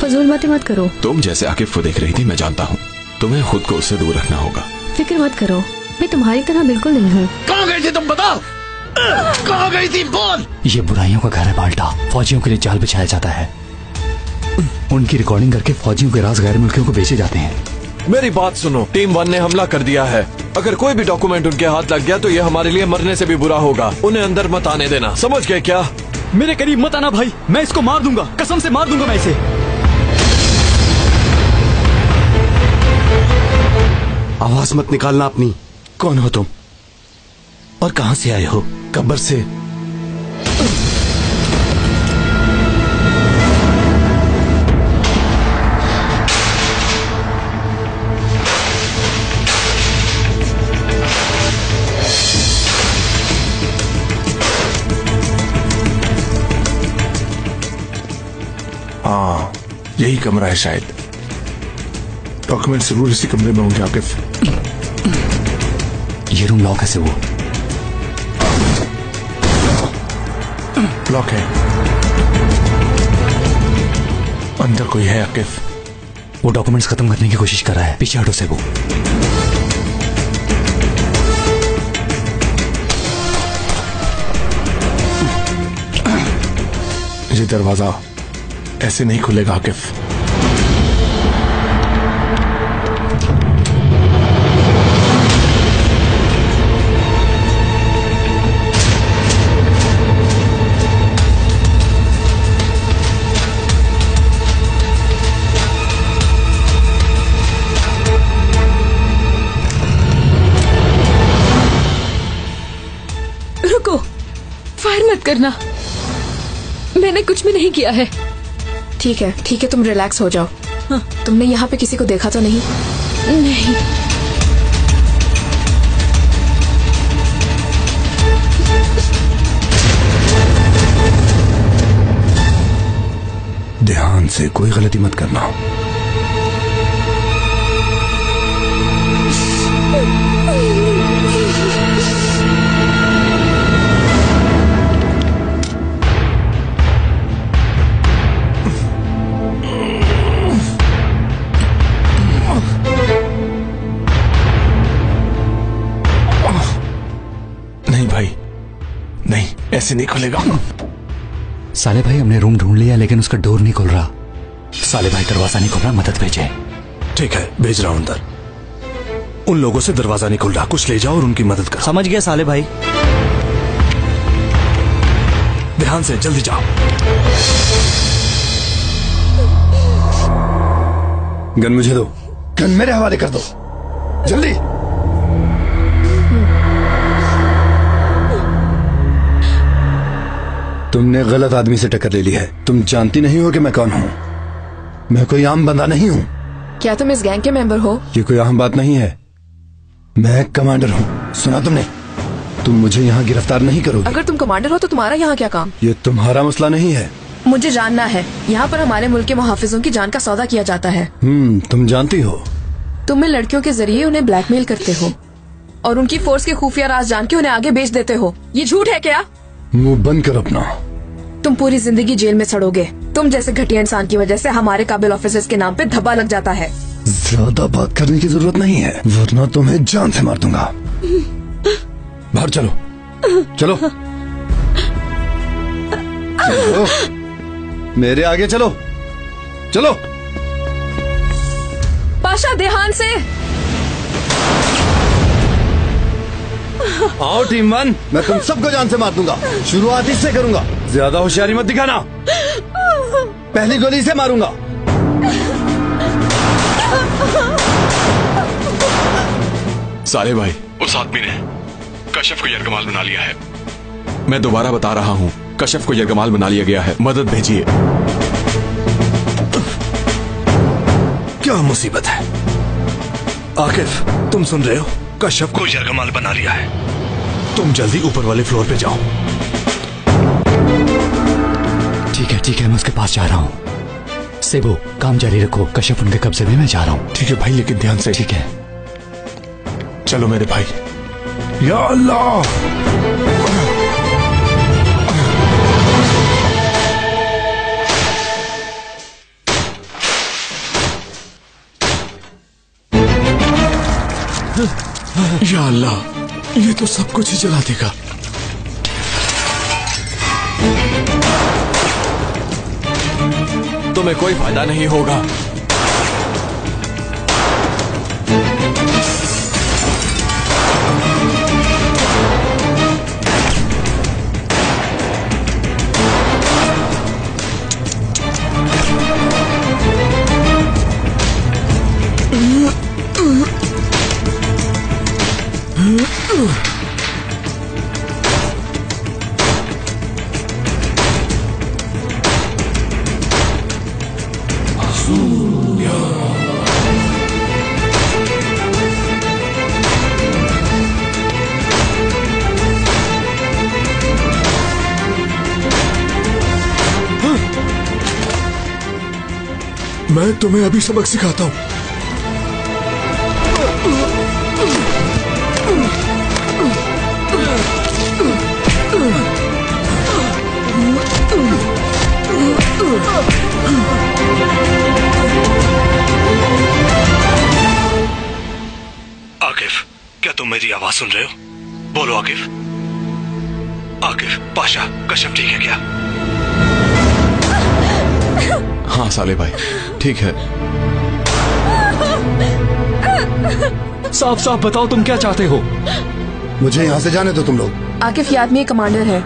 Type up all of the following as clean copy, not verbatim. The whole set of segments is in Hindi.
फजूल बातें मत करो। तुम जैसे आकिफ को देख रही थी मैं जानता हूँ, तुम्हें खुद को उससे दूर रखना होगा। फिक्र मत करो, मैं तुम्हारी तरह बिल्कुल नहीं हूँ। कहाँ गई थी तुम, बताओ कहाँ गई थी, बोल। ये बुराइयों का घर है बाल्टा, फौजियों के लिए जाल बिछाया जाता है, उनकी रिकॉर्डिंग करके फौजियों के राज गैर मुल्कियों को बेचे जाते हैं। मेरी बात सुनो, टीम 1 ने हमला कर दिया है। अगर कोई भी डॉक्यूमेंट उनके हाथ लग गया तो ये हमारे लिए मरने से भी बुरा होगा। उन्हें अंदर मत आने देना, समझ गए क्या? मेरे करीब मत आना भाई, मैं इसको मार दूंगा, कसम से मार दूंगा मैं इसे। आवाज मत निकालना अपनी। कौन हो तुम और कहां से आए हो? कब्र से। हाँ, यही कमरा है शायद। डॉक्यूमेंट जरूर इसी कमरे में होंगे आकिफ। ये रूम लॉक है से वो लॉक है, अंदर कोई है आकिफ। वो डॉक्यूमेंट्स खत्म करने की कोशिश कर रहा है, पीछे हटो से वो। ये दरवाजा ऐसे नहीं खुलेगा आकिफ। रुको, फायर मत करना, मैंने कुछ भी नहीं किया है। ठीक है ठीक है, तुम रिलैक्स हो जाओ। हाँ। तुमने यहाँ पे किसी को देखा तो नहीं? नहीं। ध्यान से, कोई गलती मत करना। नहीं भाई, नहीं, ऐसे नहीं खुलेगा। साले भाई हमने रूम ढूंढ लिया लेकिन उसका डोर नहीं खुल रहा। साले भाई दरवाजा नहीं खुल रहा, मदद भेजे। ठीक है, भेज रहा हूं अंदर। उन लोगों से दरवाजा नहीं खुल रहा, कुछ ले जाओ और उनकी मदद करो। समझ गया साले भाई। ध्यान से, जल्दी जाओ। गन मुझे दो। गन मेरे हवाले कर दो, जल्दी। तुमने गलत आदमी से टक्कर ले ली है। तुम जानती नहीं हो कि मैं कौन हूँ। मैं कोई आम बंदा नहीं हूँ। क्या तुम इस गैंग के मेंबर हो? ये कोई आम बात नहीं है, मैं कमांडर हूँ। सुना तुमने? तुम मुझे यहाँ गिरफ्तार नहीं करोगे। अगर तुम कमांडर हो तो तुम्हारा यहाँ क्या काम? ये तुम्हारा मसला नहीं है। मुझे जानना है। यहाँ पर हमारे मुल्क के मुहाफिजों की जान का सौदा किया जाता है। तुम जानती हो। तुम इन लड़कियों के जरिए उन्हें ब्लैकमेल करते हो और उनकी फोर्स के खुफिया राज जान के उन्हें आगे बेच देते हो। ये झूठ है क्या? मुंह बंद कर अपना। तुम पूरी जिंदगी जेल में सड़ोगे। तुम जैसे घटिया इंसान की वजह से हमारे काबिल ऑफिसर्स के नाम पे धब्बा लग जाता है। ज्यादा बात करने की जरूरत नहीं है, वरना तुम्हें जान से मार दूंगा। बाहर चलो, चलो, चलो, मेरे आगे चलो, चलो। पाशा, ध्यान से। आओ टीम 1, मैं तुम सबको जान से मार दूंगा। शुरुआत इससे करूंगा, ज्यादा होशियारी मत दिखाना। पहली गोली से मारूंगा। साले भाई, उस आदमी ने कशफ को यरगमाल बना लिया है। मैं दोबारा बता रहा हूँ, कशफ को यरगमाल बना लिया गया है। मदद भेजिए। क्या मुसीबत है? आकिफ, तुम सुन रहे हो? कशफ को यरगमाल बना लिया है। तुम जल्दी ऊपर वाले फ्लोर पे जाओ। ठीक है, मैं उसके पास जा रहा हूँ। सेबो, काम जारी रखो, कशफ उनके कब्जे में, मैं जा रहा हूँ। ठीक है भाई, लेकिन ध्यान से। ठीक है, चलो मेरे भाई। या अल्लाह। ये तो सब कुछ ही जला देगा। तुम्हें कोई फायदा नहीं होगा। मैं तुम्हें अभी सबक सिखाता हूं। आकिफ, क्या तुम मेरी आवाज सुन रहे हो? बोलो आकिफ। आकिफ, पाशा, कश्यप ठीक है क्या? हाँ साले भाई, ठीक है। साफ साफ बताओ तुम क्या चाहते हो? मुझे यहाँ से जाने दो तुम लोग। आकिफ ये आदमी कमांडर है।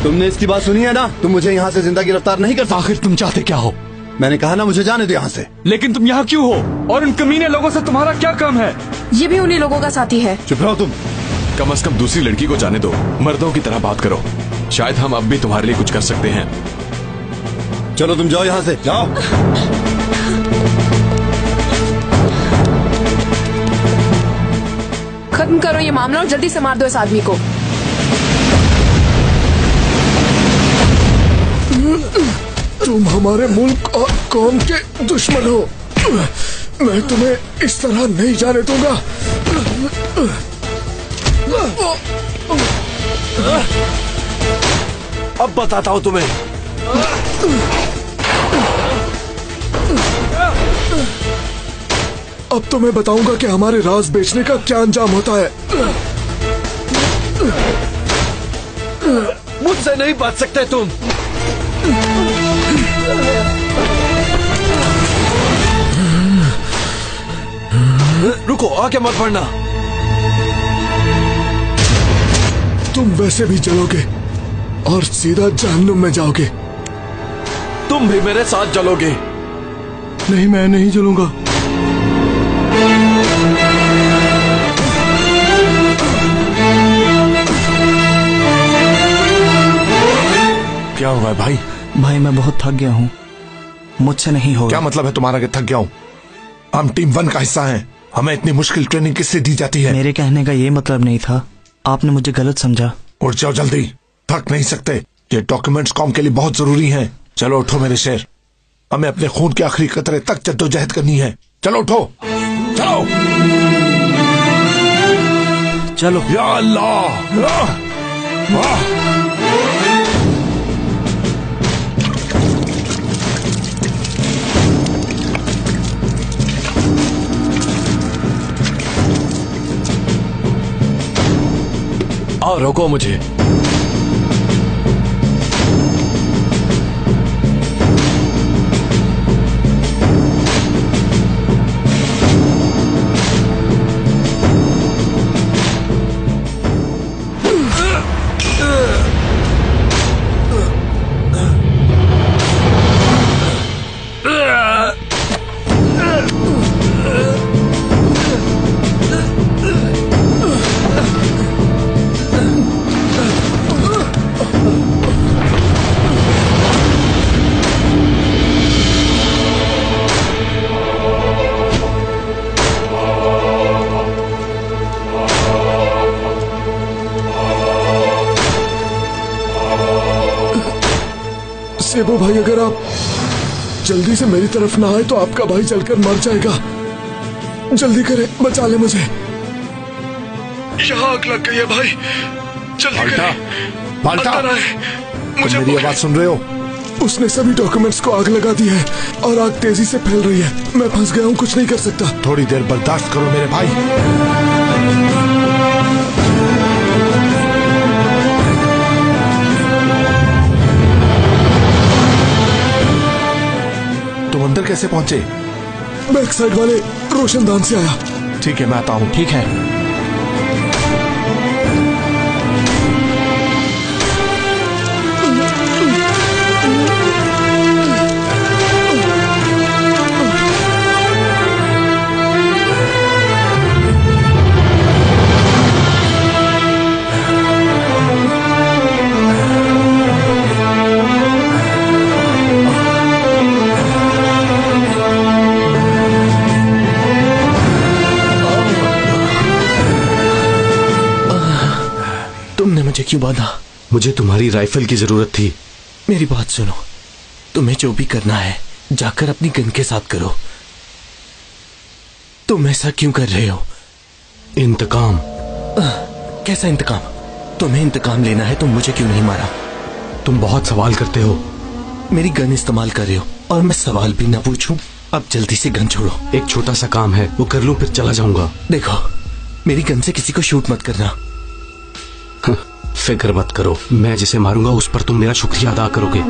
तुमने इसकी बात सुनी है ना? तुम मुझे यहाँ से जिंदा गिरफ्तार नहीं कर सकते। आखिर तुम चाहते क्या हो? मैंने कहा ना मुझे जाने दो यहाँ से। लेकिन तुम यहाँ क्यों हो? और उन कमीने लोगों से तुम्हारा क्या काम है? ये भी उन्हीं लोगों का साथी है। चुप रहो तुम। कम से कम दूसरी लड़की को जाने दो, मर्दों की तरह बात करो। शायद हम अब भी तुम्हारे लिए कुछ कर सकते हैं। चलो तुम जाओ यहाँ से, जाओ। खत्म करो ये मामला और जल्दी से मार दो इस आदमी को। तुम हमारे मुल्क और कौम के दुश्मन हो। मैं तुम्हें इस तरह नहीं जाने दूंगा। अब बताता हूं तुम्हें। अब तो मैं बताऊंगा कि हमारे राज बेचने का क्या अंजाम होता है। मुझसे नहीं बच सकते तुम। रुको, आगे मत बढ़ना। तुम वैसे भी जलोगे और सीधा जहन्नुम में जाओगे। तुम भी मेरे साथ जलोगे। नहीं, मैं नहीं जलूंगा। क्या हुआ है भाई? भाई मैं बहुत थक गया हूँ, मुझसे नहीं होगा। क्या मतलब है तुम्हारा कि थक गया हूँ? हम टीम 1 का हिस्सा हैं। हमें इतनी मुश्किल ट्रेनिंग किससे दी जाती है? मेरे कहने का ये मतलब नहीं था, आपने मुझे गलत समझा। उठ जाओ जल्दी, थक नहीं सकते। ये डॉक्यूमेंट्स कॉम के लिए बहुत जरूरी हैं। चलो उठो मेरे शेर, हमें अपने खून के आखिरी कतरे तक जद्दोजहद करनी है। चलो उठो, चलो चलो। या अल्लाह, वाह। आओ, रोको मुझे। सेबो भाई, अगर आप जल्दी से मेरी तरफ ना आए तो आपका भाई जलकर मर जाएगा। जल्दी करें, बचा ले मुझे। यहाँ आग लग गई है भाई, जल्दी करें। बाल्टा, मुझे मेरी आवाज सुन रहे हो? उसने सभी डॉक्यूमेंट्स को आग लगा दी है और आग तेजी से फैल रही है। मैं फंस गया हूँ, कुछ नहीं कर सकता। थोड़ी देर बर्दाश्त करो मेरे भाई। कैसे पहुंचे? बैक साइड वाले रोशनदान से आया। ठीक है, मैं आता हूँ। ठीक है। मुझे क्यों बांधा? मुझे तुम्हारी राइफल की जरूरत थी। मेरी बात सुनो, तुम्हें जो भी करना है जाकर अपनी गन के साथ करो। तुम ऐसा क्यों कर रहे हो? इंतकाम। कैसा इंतकाम? तुम्हें इंतकाम लेना है तो मुझे क्यों नहीं मारा? तुम बहुत सवाल करते हो। मेरी गन इस्तेमाल कर रहे हो और मैं सवाल भी ना पूछूं? अब जल्दी से गन छोड़ो। एक छोटा सा काम है, वो कर लूं फिर चला जाऊंगा। देखो, मेरी गन से किसी को शूट मत करना। फिक्र मत करो, मैं जिसे मारूंगा उस पर तुम मेरा शुक्रिया अदा करोगे।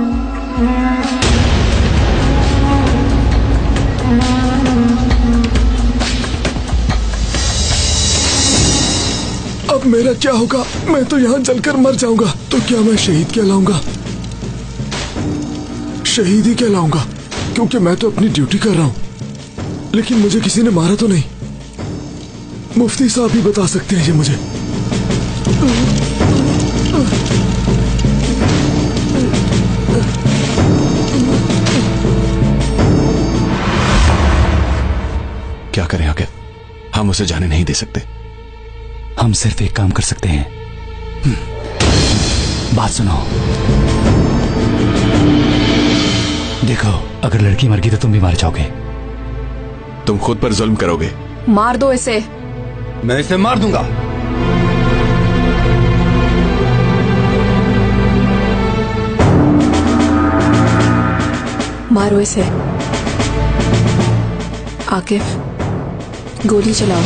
अब मेरा क्या होगा? मैं तो यहाँ जलकर मर जाऊंगा। तो क्या मैं शहीद कहलाऊंगा? शहीद ही कहलाऊंगा, क्योंकि मैं तो अपनी ड्यूटी कर रहा हूँ। लेकिन मुझे किसी ने मारा तो नहीं। मुफ्ती साहब ही बता सकते हैं ये मुझे। क्या करें आगे? हम उसे जाने नहीं दे सकते। हम सिर्फ एक काम कर सकते हैं। बात सुनो। देखो, अगर लड़की मर गई तो तुम भी मार जाओगे। तुम खुद पर जुल्म करोगे। मार दो इसे। मैं इसे मार दूंगा। मारो इसे। आकिफ, गोली चलाओ।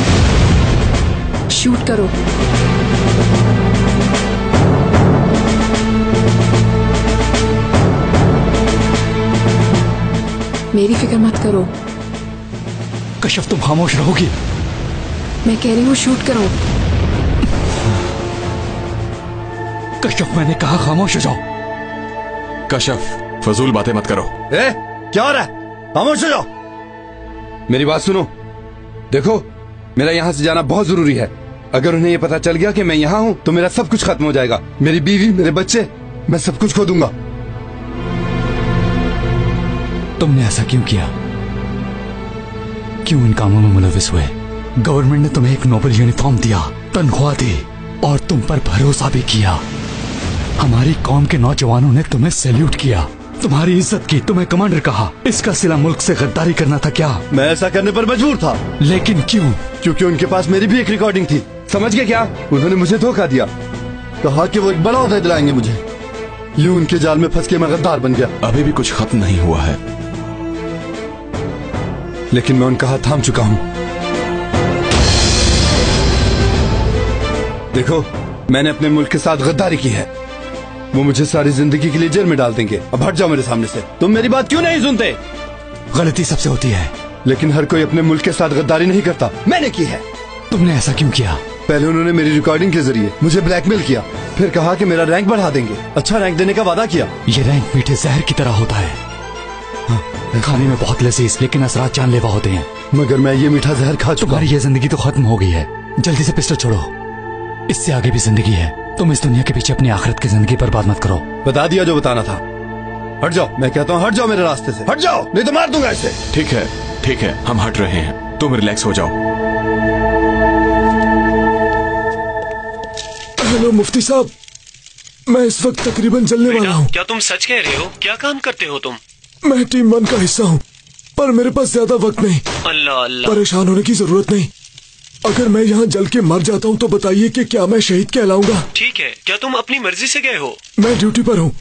शूट करो। मेरी फिक्र मत करो। कश्यप, तुम खामोश रहोगी? मैं कह रही हूँ शूट करो। कश्यप, मैंने कहा खामोश हो जाओ। कश्यप, फजूल बातें मत करो। क्या हो रहा है? खामोश हो जाओ। मेरी बात सुनो। देखो, मेरा यहाँ से जाना बहुत जरूरी है। अगर उन्हें ये पता चल गया कि मैं यहाँ हूँ तो मेरा सब कुछ खत्म हो जाएगा। मेरी बीवी, मेरे बच्चे, मैं सब कुछ खो दूंगा। तुमने ऐसा क्यों किया? क्यों इन कामों में मुलविस हुए? गवर्नमेंट ने तुम्हें एक नोबल यूनिफॉर्म दिया, तनख्वाह दी और तुम पर भरोसा भी किया। हमारी कौम के नौजवानों ने तुम्हें सैल्यूट किया, तुम्हारी इज्जत की, तुम्हें कमांडर कहा। इसका सिला मुल्क से गद्दारी करना था क्या? मैं ऐसा करने पर मजबूर था। लेकिन क्यों? क्योंकि उनके पास मेरी भी एक रिकॉर्डिंग थी। समझ गए क्या? उन्होंने मुझे धोखा दिया, कहा कि वो एक बड़ा ओहदा दिलाएंगे मुझे। यूं उनके जाल में फंस के मैं गद्दार बन गया। अभी भी कुछ खत्म नहीं हुआ है। लेकिन मैं उनका हाथ थाम चुका हूं। देखो, मैंने अपने मुल्क के साथ गद्दारी की है। वो मुझे सारी जिंदगी के लिए जेल में डाल देंगे। अब हट जाओ मेरे सामने से। तुम मेरी बात क्यों नहीं सुनते? गलती सबसे होती है, लेकिन हर कोई अपने मुल्क के साथ गद्दारी नहीं करता। मैंने की है। तुमने ऐसा क्यों किया? पहले उन्होंने मेरी रिकॉर्डिंग के जरिए मुझे ब्लैकमेल किया, फिर कहा कि मेरा रैंक बढ़ा देंगे, अच्छा रैंक देने का वादा किया। ये रैंक मीठे जहर की तरह होता है। खाने में बहुत लजीज, लेकिन असरात जानलेवा होते हैं। मगर मैं ये मीठा जहर खा चुका। तुम्हारी ये जिंदगी तो खत्म हो गई है। जल्दी से पिस्टल छोड़ो। इससे आगे भी जिंदगी है। तुम इस दुनिया के पीछे अपनी आखिरत की जिंदगी बर्बाद मत करो। बता दिया जो बताना था। हट जाओ, मैं कहता हूँ हट जाओ मेरे रास्ते से। हट जाओ, नहीं तो मार दूंगा इसे। ठीक है, ठीक है, हम हट रहे हैं। तुम रिलैक्स हो जाओ। हेलो मुफ्ती साहब, मैं इस वक्त तकरीबन जलने वाला हूँ। क्या तुम सच कह रहे हो? क्या काम करते हो तुम? मैं टीम 1 का हिस्सा हूँ, पर मेरे पास ज्यादा वक्त नहीं। अल्लाह अल्लाह। परेशान होने की जरूरत नहीं। अगर मैं यहाँ जल के मर जाता हूँ तो बताइए कि क्या मैं शहीद कहलाऊंगा? ठीक है, क्या तुम अपनी मर्जी से गए हो? मैं ड्यूटी पर हूँ,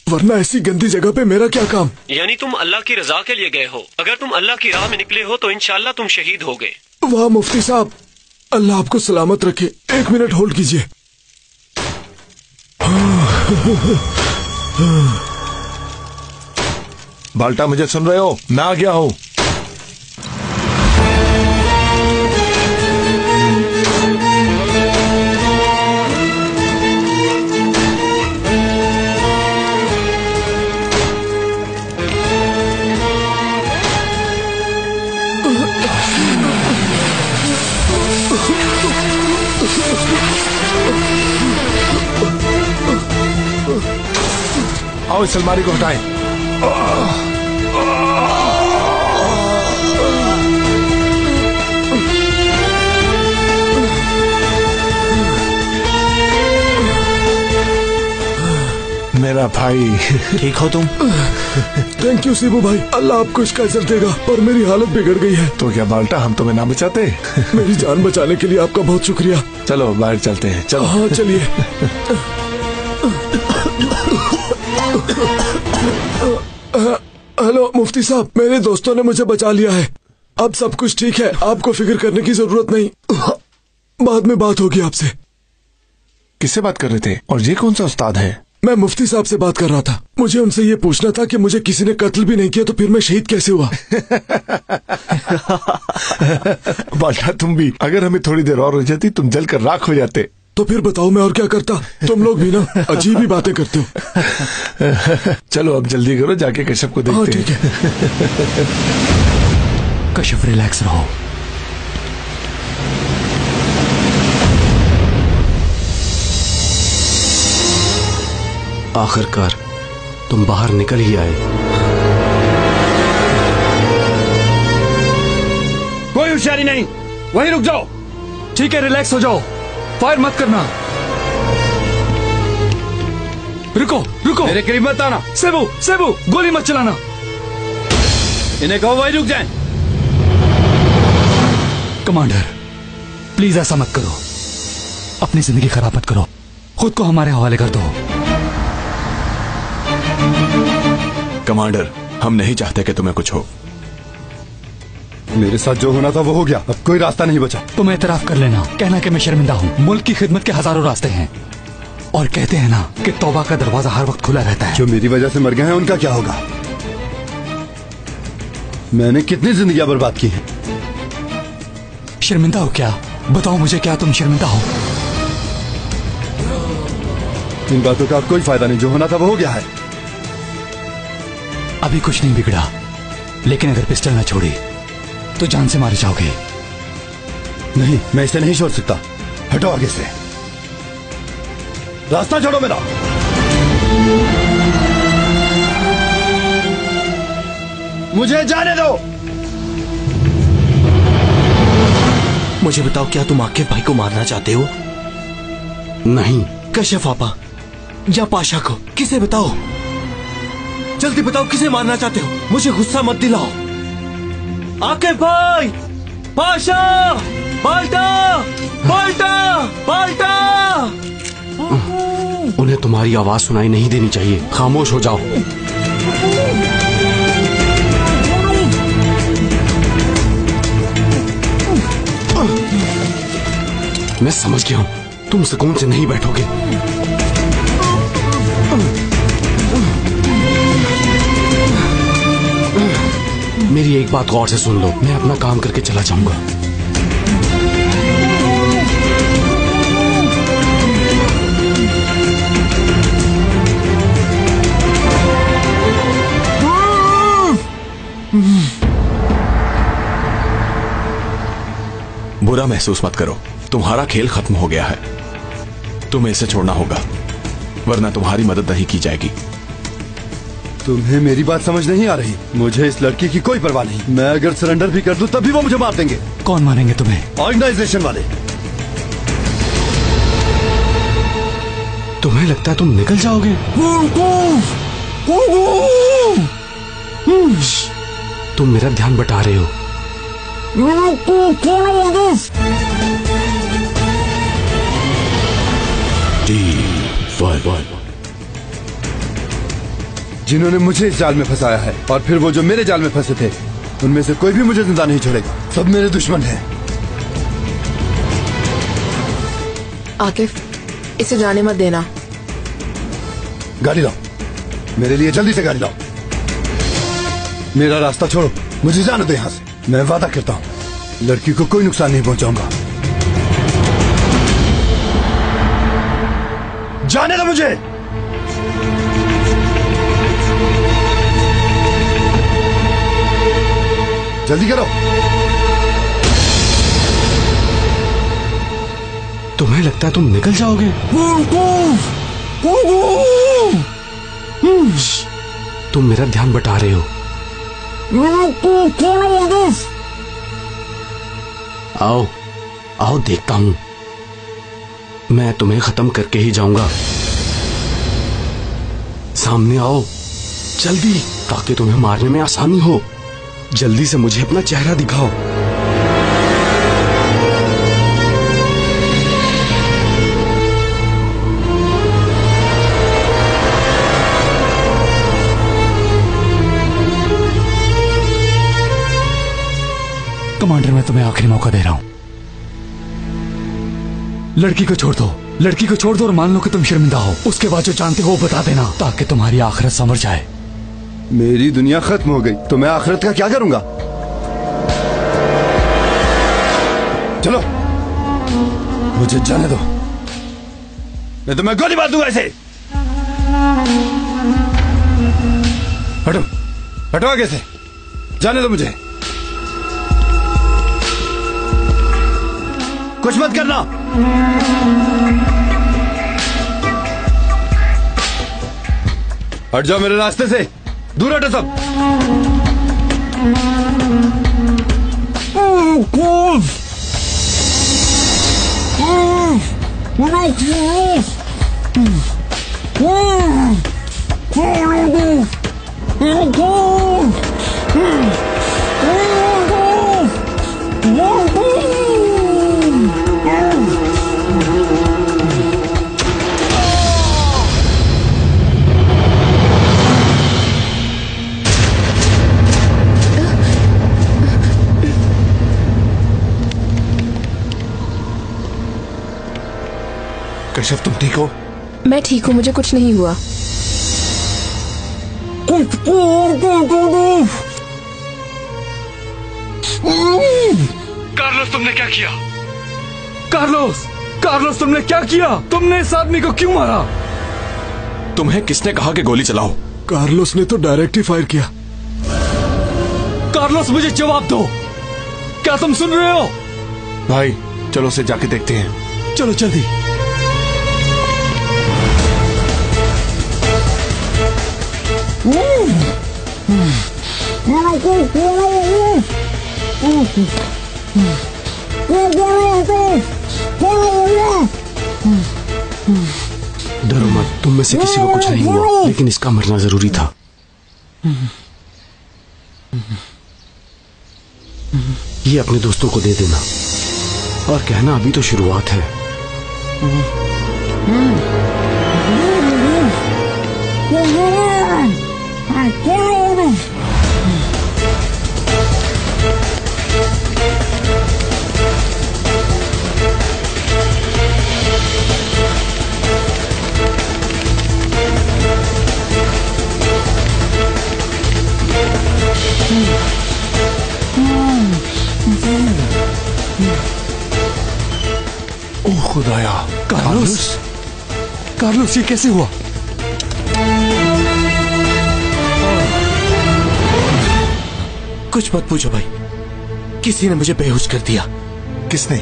वरना ऐसी गंदी जगह पे मेरा क्या काम? यानी तुम अल्लाह की रजा के लिए गए हो। अगर तुम अल्लाह की राह में निकले हो तो इंशाल्लाह तुम शहीद होगे। वाह मुफ्ती साहब, अल्लाह आपको सलामत रखे। 1 मिनट होल्ड कीजिए। बाल्टा मुझे सुन रहे हो? मैं आ गया हूँ। आओ इस अलमारी को हटाएं। मेरा भाई, ठीक हो तुम? थैंक यू शिबू भाई, अल्लाह आपको इसका अजर देगा, पर मेरी हालत बिगड़ गई है। तो क्या बाल्टा, हम तुम्हें ना बचाते? मेरी जान बचाने के लिए आपका बहुत शुक्रिया। चलो बाहर चलते हैं, चलो। हाँ चलिए। हेलो मुफ्ती साहब, मेरे दोस्तों ने मुझे बचा लिया है। अब सब कुछ ठीक है, आपको फिक्र करने की जरूरत नहीं। बाद में बात होगी आपसे। किससे बात कर रहे थे? और ये कौन सा उस्ताद है? मैं मुफ्ती साहब से बात कर रहा था। मुझे उनसे ये पूछना था कि मुझे किसी ने कत्ल भी नहीं किया तो फिर मैं शहीद कैसे हुआ। बाल्टा तुम भी, अगर हमें थोड़ी देर और हो जाती तुम जल कर राख हो जाते। तो फिर बताओ मैं और क्या करता। तुम लोग भी ना अजीब ही बातें करते हो। चलो अब जल्दी करो, जाके कश्यप को देखते हैं। ठीक है। कश्यप रिलैक्स रहो। आखिरकार तुम बाहर निकल ही आए। कोई होशियारी नहीं, वहीं रुक जाओ। ठीक है, रिलैक्स हो जाओ, फायर मत करना। रुको रुको, मेरे करीब मत आना। सेबू सेबू, गोली मत चलाना। इन्हें कहो वहीं रुक जाएं। कमांडर प्लीज ऐसा मत करो, अपनी जिंदगी खराब मत करो, खुद को हमारे हवाले कर दो। कमांडर, हम नहीं चाहते कि तुम्हें कुछ हो। मेरे साथ जो होना था वो हो गया, अब कोई रास्ता नहीं बचा। तुम एतराफ कर लेना, कहना कि मैं शर्मिंदा हूँ। मुल्क की खिदमत के हजारों रास्ते हैं, और कहते हैं ना कि तौबा का दरवाजा हर वक्त खुला रहता है। जो मेरी वजह से मर गए हैं उनका क्या होगा? मैंने कितनी जिंदगियां बर्बाद की हैं। शर्मिंदा हो क्या? बताओ मुझे, क्या तुम शर्मिंदा हो? इन बातों का कोई फायदा नहीं, जो होना था वो हो गया है। अभी कुछ नहीं बिगड़ा, लेकिन अगर पिस्टल न छोड़ी तो जान से मारे जाओगे। नहीं, मैं इसे नहीं छोड़ सकता। हटो आगे से, रास्ता छोड़ो मेरा। मुझे जाने दो। मुझे बताओ, क्या तुम आकिब भाई को मारना चाहते हो? नहीं। कश्यप आपा या पाशा को? किसे बताओ, जल्दी बताओ किसे मारना चाहते हो? मुझे गुस्सा मत दिलाओ। आकिब भाई, पाशा, बाल्टा, बाल्टा, बाल्टा। उन्हें तुम्हारी आवाज सुनाई नहीं देनी चाहिए, खामोश हो जाओ। मैं समझ गया हूं, तुम सुकून से नहीं बैठोगे। मेरी एक बात गौर से सुन लो, मैं अपना काम करके चला जाऊंगा। बुरा महसूस मत करो, तुम्हारा खेल खत्म हो गया है। तुम्हें इसे छोड़ना होगा, वरना तुम्हारी मदद नहीं की जाएगी। तुम्हें मेरी बात समझ नहीं आ रही। मुझे इस लड़की की कोई परवाह नहीं। मैं अगर सरेंडर भी कर दूं तब भी वो मुझे मार देंगे। कौन मारेंगे तुम्हें? ऑर्गेनाइजेशन वाले। तुम्हें लगता है तुम निकल जाओगे? तुम मेरा ध्यान बटा रहे हो। जिन्होंने मुझे इस जाल में फंसाया है, और फिर वो जो मेरे जाल में फंसे थे, उनमें से कोई भी मुझे जिंदा नहीं छोड़ेगा। सब मेरे दुश्मन हैं। आकिफ, इसे जाने मत देना। गाड़ी लाओ, मेरे लिए जल्दी से गाड़ी लाओ। मेरा रास्ता छोड़ो, मुझे जाने दो यहाँ से। मैं वादा करता हूँ लड़की को कोई नुकसान नहीं पहुंचाऊंगा। जाने दो मुझे। जल्दी करो। तुम्हें लगता है तुम निकल जाओगे? तुम मेरा ध्यान बटा रहे हो। आओ आओ, देखता हूं। मैं तुम्हें खत्म करके ही जाऊंगा। सामने आओ जल्दी, ताकि तुम्हें मारने में आसानी हो। जल्दी से मुझे अपना चेहरा दिखाओ। कमांडर, मैं तुम्हें आखिरी मौका दे रहा हूं। लड़की को छोड़ दो, लड़की को छोड़ दो और मान लो कि तुम शर्मिंदा हो। उसके बाद जो जानते हो वो बता देना, ताकि तुम्हारी आखिरत संवर जाए। मेरी दुनिया खत्म हो गई तो मैं आखिरत का क्या करूंगा? चलो मुझे जाने दो, नहीं तो मैं गोली मार दूंगा ऐसे। हटो हटो आगे से, जाने दो मुझे। कुछ मत करना। हट जाओ मेरे रास्ते से, दूर हटो सब। कश्यप, तुम ठीक हो? मैं ठीक हूँ, मुझे कुछ नहीं हुआ। कार्लोस, तुमने क्या किया? कार्लोस, कार्लोस, तुमने क्या किया? तुमने इस आदमी को क्यों मारा? तुम्हें किसने कहा कि गोली चलाओ? कार्लोस ने तो डायरेक्ट ही फायर किया। कार्लोस, मुझे जवाब दो, क्या तुम सुन रहे हो? भाई चलो उसे जाके देखते हैं। चलो जल्दी। डरो मत, तुम में से किसी को कुछ नहीं हुआ, लेकिन इसका मरना जरूरी था। ये अपने दोस्तों को दे देना और कहना अभी तो शुरुआत है। ओह खुदाया। कार्लोस, कार्लोस, ये कैसे हुआ? कुछ मत पूछो भाई, किसी ने मुझे बेहोश कर दिया। किसने?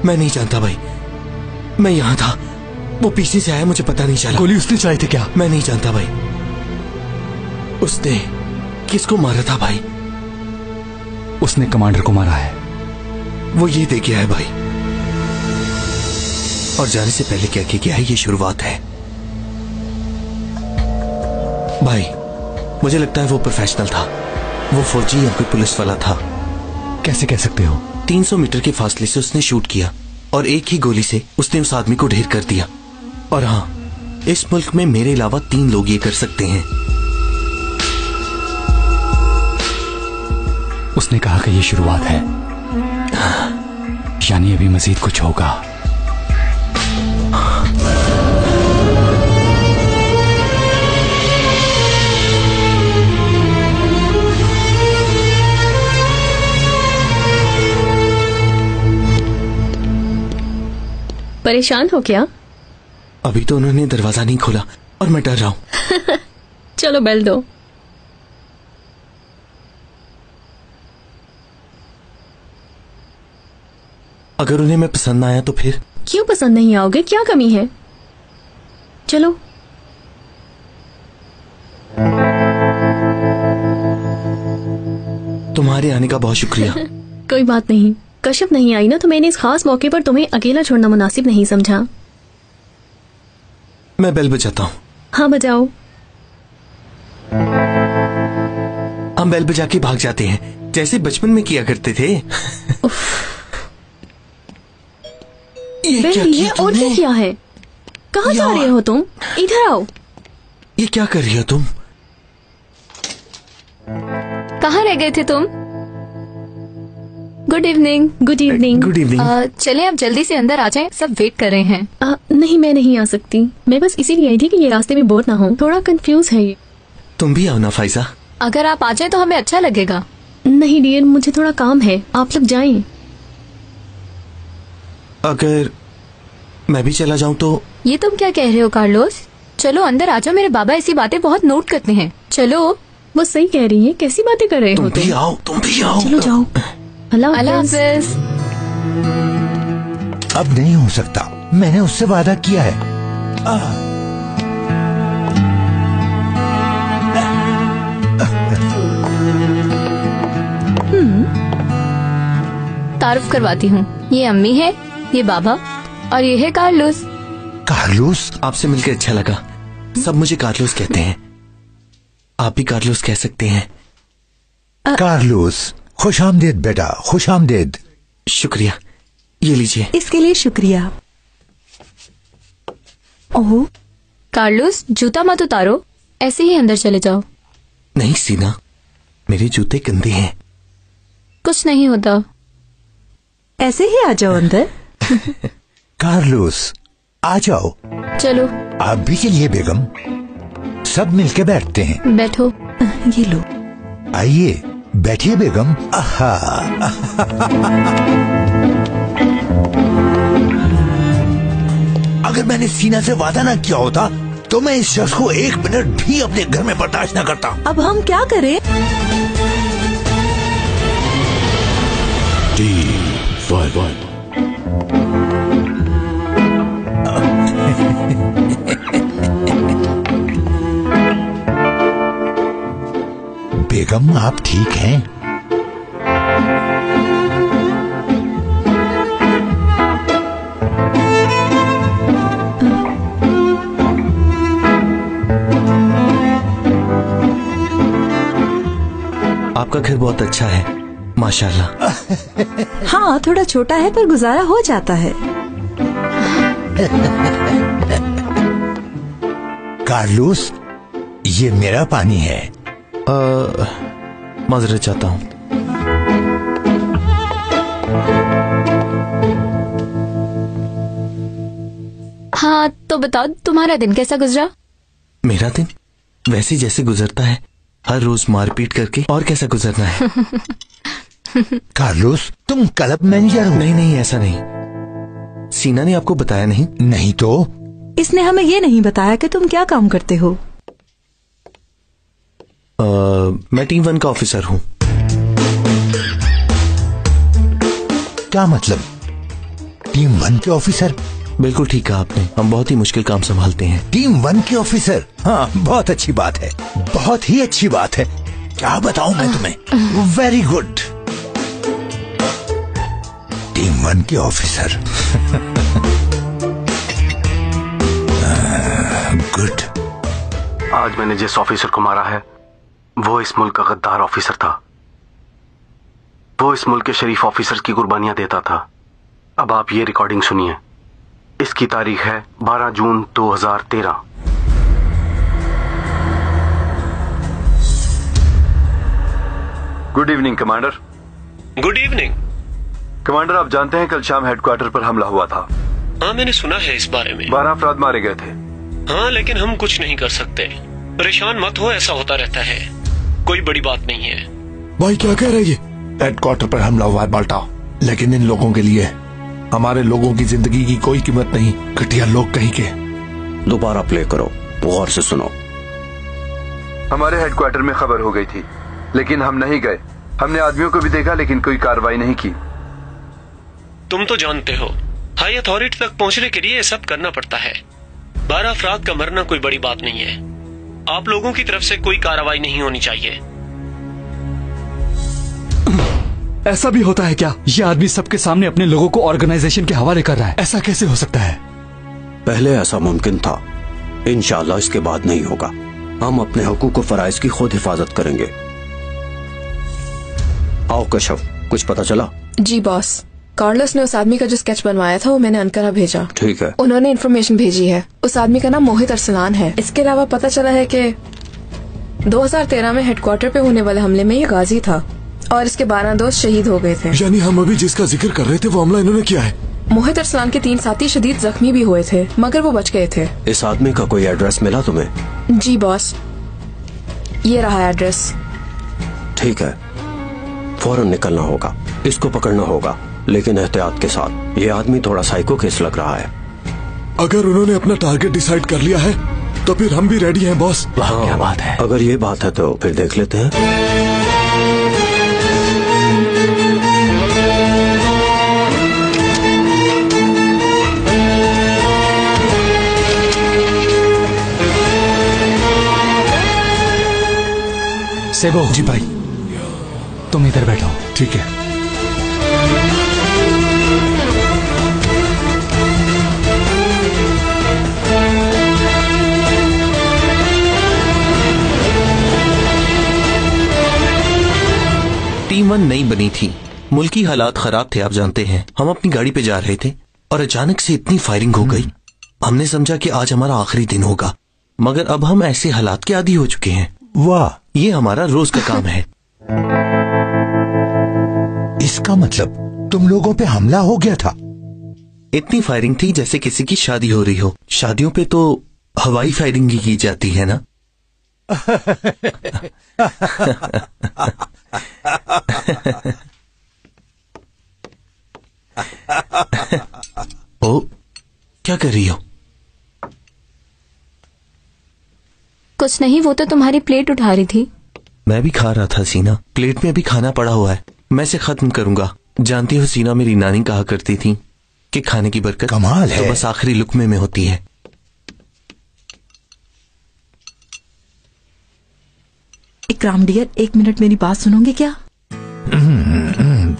मैं नहीं जानता भाई, मैं यहां था, वो पीछे से आया, मुझे पता नहीं चला। गोली उसने चलाई थी क्या? मैं नहीं जानता भाई, उसने किसको मारा था भाई? उसने कमांडर को मारा है। वो ये दे गया है भाई, और जाने से पहले क्या गया है, ये शुरुआत है भाई। मुझे लगता है वो प्रोफेशनल था, वो फौजी या कोई पुलिस वाला था। कैसे कह सकते हो? 300 मीटर के फासले से उसने शूट किया और एक ही गोली से उसने उस आदमी को ढेर कर दिया। और हाँ, इस मुल्क में मेरे अलावा 3 लोग ये कर सकते हैं। उसने कहा कि ये शुरुआत है, यानी अभी मजीद कुछ होगा। परेशान हो क्या? अभी तो उन्होंने दरवाजा नहीं खोला और मैं डर रहा हूँ। चलो बेल दो। अगर उन्हें मैं पसंद ना आया तो फिर? क्यों पसंद नहीं आओगे? क्या कमी है? चलो। तुम्हारे आने का बहुत शुक्रिया। कोई बात नहीं। कश्यप नहीं आई ना, तो मैंने इस खास मौके पर तुम्हें अकेला छोड़ना मुनासिब नहीं समझा। मैं बेल बजाता हूँ। हाँ बजाओ। हम बेल बजा के भाग जाते हैं जैसे बचपन में किया करते थे। बेल दी है और क्या किया है? कहाँ जा रहे हो तुम? इधर आओ। ये क्या कर रही हो तुम? कहाँ रह गए थे तुम? Good evening. Good evening. Good evening. चलें अब जल्दी से अंदर आ जाएं, सब वेट कर रहे हैं। नहीं, मैं नहीं आ सकती। मैं बस इसीलिए आई थी कि ये रास्ते में बोर ना हो। थोड़ा कंफ्यूज है ये। तुम भी आओ ना फाइजा। अगर आप आ जाएं तो हमें अच्छा लगेगा। नहीं डियर, मुझे थोड़ा काम है, आप लोग जाएं। अगर मैं भी चला जाऊं तो? ये तुम क्या कह रहे हो कार्लोस? चलो अंदर आ जाओ, मेरे बाबा ऐसी बातें बहुत नोट करते हैं। चलो। वो सही कह रही है, कैसी बातें कर रहे हो तुम भी आओ, तुम भी आओ। चलो जाओ। अल्लाह हाफिज। अब नहीं हो सकता, मैंने उससे वादा किया है। तारुफ करवाती हूँ, ये अम्मी है, ये बाबा और ये है कार्लोस। कार्लोस? आपसे मिलकर अच्छा लगा। सब मुझे कार्लोस कहते हैं, आप भी कार्लोस कह सकते हैं। कार्लोस, खुश आमदेद बेटा, खुश आमदेद। शुक्रिया, ये लीजिए। इसके लिए शुक्रिया। ओह कार्लोस, जूता मत उतारो, ऐसे ही अंदर चले जाओ। नहीं सीना, मेरे जूते गंदे हैं। कुछ नहीं होता, ऐसे ही आ जाओ अंदर। कार्लोस, आ जाओ। चलो। आप भी चलिए बेगम, सब मिलके बैठते हैं। बैठो। ये लो। आइए बैठिए बेगम। आहा। अगर मैंने सीना से वादा ना किया होता तो मैं इस शख्स को 1 मिनट भी अपने घर में बर्दाश्त न करता। अब हम क्या करें? बेगम, आप ठीक हैं? आपका घर बहुत अच्छा है माशाल्लाह। हाँ, थोड़ा छोटा है पर गुजारा हो जाता है। कार्लोस, ये मेरा पानी है। माजरत चाहता हूँ। हाँ तो बताओ, तुम्हारा दिन कैसा गुजरा? मेरा दिन वैसे जैसे गुजरता है, हर रोज मारपीट करके। और कैसा गुजरना है? कार्लोस, तुम क्लब मैनेजर हो? नहीं नहीं, ऐसा नहीं। सीना ने आपको बताया नहीं? नहीं तो? इसने हमें ये नहीं बताया कि तुम क्या काम करते हो। मैं टीम 1 का ऑफिसर हूँ। क्या मतलब? टीम 1 के ऑफिसर? बिल्कुल ठीक कहा आपने, हम बहुत ही मुश्किल काम संभालते हैं। टीम 1 के ऑफिसर? हाँ, बहुत अच्छी बात है, बहुत ही अच्छी बात है। क्या बताऊं मैं तुम्हें? Very good. टीम 1 के ऑफिसर। गुड। आज मैंने जिस ऑफिसर को मारा है वो इस मुल्क का गद्दार ऑफिसर था। वो इस मुल्क के शरीफ ऑफिसर्स की कुर्बानियां देता था। अब आप ये रिकॉर्डिंग सुनिए। इसकी तारीख है 12 जून 2013। Good evening commander. Good evening commander, आप जानते हैं कल शाम हेडक्वार्टर पर हमला हुआ था। हाँ, मैंने सुना है इस बारे में। 12 अफराद मारे गए थे। हाँ, लेकिन हम कुछ नहीं कर सकते। परेशान मत हो, ऐसा होता रहता है, कोई बड़ी बात नहीं है। भाई क्या कह रहे हैं ये? हेडक्वार्टर पर हमला हुआ है बाल्टा, लेकिन इन लोगों के लिए हमारे लोगों की जिंदगी की कोई कीमत नहीं। घटिया लोग कहीं के। दोबारा प्ले करो, गौर से सुनो। हमारे हेडक्वार्टर में खबर हो गई थी, लेकिन हम नहीं गए। हमने आदमियों को भी देखा, लेकिन कोई कार्रवाई नहीं की। तुम तो जानते हो, हाई अथॉरिटी तक पहुंचने के लिए ये सब करना पड़ता है। 12 अफराद का मरना कोई बड़ी बात नहीं है। आप लोगों की तरफ से कोई कार्रवाई नहीं होनी चाहिए। ऐसा भी होता है क्या? ये आदमी सबके सामने अपने लोगों को ऑर्गेनाइजेशन के हवाले कर रहा है। ऐसा कैसे हो सकता है? पहले ऐसा मुमकिन था, इंशाल्लाह इसके बाद नहीं होगा। हम अपने हकूक और फराइज की खुद हिफाजत करेंगे। आओ कशफ, कुछ पता चला? जी बॉस, कार्लोस ने उस आदमी का जो स्केच बनवाया था वो मैंने अनकरा भेजा। ठीक है। उन्होंने इन्फॉर्मेशन भेजी है। उस आदमी का नाम मोहित अरसलान है। इसके अलावा पता चला है कि 2013 में हेडक्वार्टर पे होने वाले हमले में ये गाजी था और इसके 12 दोस्त शहीद हो गए थे। यानी हम अभी जिसका जिक्र कर रहे थे वो हमला इन्होंने किया है। मोहित अरसलान के 3 साथी शदीद जख्मी भी हुए थे, मगर वो बच गए थे। इस आदमी का कोई एड्रेस मिला तुम्हें? जी बॉस, ये रहा एड्रेस। ठीक है, फौरन निकलना होगा, इसको पकड़ना होगा, लेकिन एहतियात के साथ। ये आदमी थोड़ा साइको केस लग रहा है। अगर उन्होंने अपना टारगेट डिसाइड कर लिया है तो फिर हम भी रेडी हैं बॉस। हाँ, क्या बात है? अगर ये बात है तो फिर देख लेते हैं। सेबो जी भाई, तुम इधर बैठो। ठीक है। टीम 1 नई बनी थी, मुल्की हालात खराब थे, आप जानते हैं। हम अपनी गाड़ी पे जा रहे थे और अचानक से इतनी फायरिंग हो गई। हमने समझा कि आज हमारा आखिरी दिन होगा, मगर अब हम ऐसे हालात के आदी हो चुके हैं। वाह, ये हमारा रोज का काम है। इसका मतलब तुम लोगों पे हमला हो गया था? इतनी फायरिंग थी जैसे किसी की शादी हो रही हो। शादियों पे तो हवाई फायरिंग ही की जाती है ना। ओ, क्या कर रही हो? कुछ नहीं, वो तो तुम्हारी प्लेट उठा रही थी। मैं भी खा रहा था सीना, प्लेट में भी खाना पड़ा हुआ है, मैं इसे खत्म करूंगा। जानती हो सीना, मेरी नानी कहा करती थी कि खाने की बरकत कमाल है तो बस आखिरी लुकमे में होती है। इकराम डियर, 1 मिनट मेरी बात सुनोगे क्या?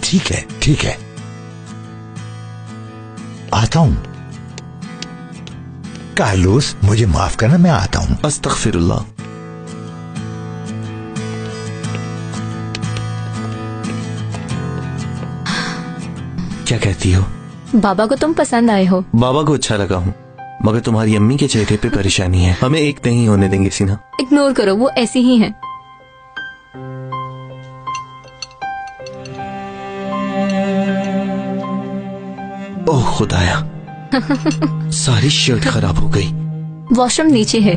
ठीक है, ठीक है, आता हूँ। कार्लोस, मुझे माफ करना, मैं आता हूँ। अस्तगफिरुल्लाह। क्या कहती हो? बाबा को तुम पसंद आए हो। बाबा को अच्छा लगा हूँ, मगर तुम्हारी अम्मी के चेहरे पे परेशानी है। हमें एक नहीं होने देंगे सीना। इग्नोर करो, वो ऐसी ही हैं। ओह खुदाया, सारी शर्ट खराब हो गई। वॉशरूम नीचे है।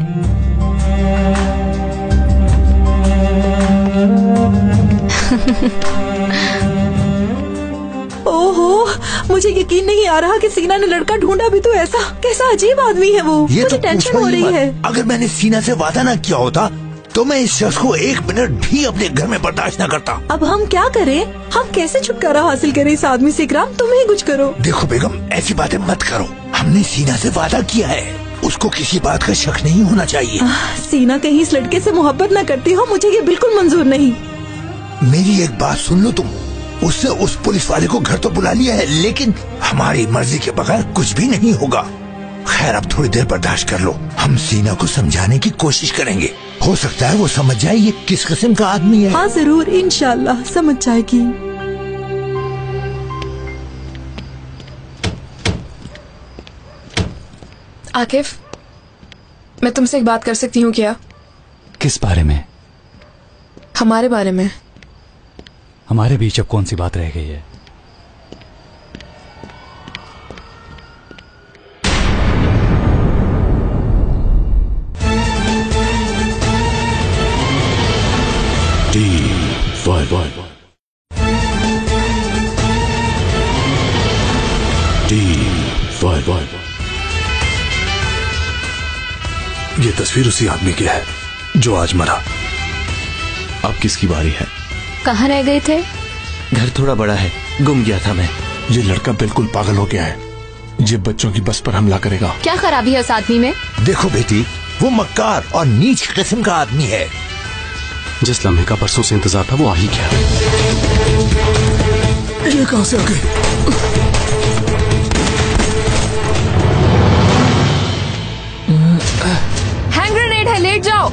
ओहो, मुझे यकीन नहीं आ रहा कि सीना ने लड़का ढूंढा भी तो ऐसा। कैसा अजीब आदमी है वो। ये मुझे तो टेंशन हो रही है। अगर मैंने सीना से वादा ना किया होता तो मैं इस शख्स को 1 मिनट भी अपने घर में बर्दाश्त न करता। अब हम क्या करें? हम कैसे छुटकारा हासिल करें इस आदमी से? इकराम, तुम ही कुछ करो। देखो बेगम, ऐसी बातें मत करो। हमने सीना से वादा किया है, उसको किसी बात का शक नहीं होना चाहिए। सीना कहीं इस लड़के से मोहब्बत न करती हो, मुझे ये बिल्कुल मंजूर नहीं। मेरी एक बात सुन लो तुम। उसने उस पुलिस वाले को घर तो बुला लिया है, लेकिन हमारी मर्जी के बगैर कुछ भी नहीं होगा। खैर, अब थोड़ी देर बर्दाश्त कर लो, हम सीना को समझाने की कोशिश करेंगे। हो सकता है वो समझ जाए ये किस किस्म का आदमी है। हाँ जरूर, इंशाल्लाह समझ जाएगी। आकिफ, मैं तुमसे एक बात कर सकती हूँ क्या? किस बारे में? हमारे बारे में। हमारे बीच अब कौन सी बात रह गई है? T1 ये तस्वीर उसी आदमी की है जो आज मरा। अब किसकी बारी है? कहाँ रह गए थे? घर थोड़ा बड़ा है, गुम गया था मैं। ये लड़का बिल्कुल पागल हो गया है। ये बच्चों की बस पर हमला करेगा। क्या खराबी है उस आदमी में? देखो बेटी, वो मक्कार और नीच किस्म का आदमी है। जिस लम्हे का परसों से इंतजार था वो आ ही गया। ये कहां से आ गए? हैंड ग्रेनेड है, लेट जाओ।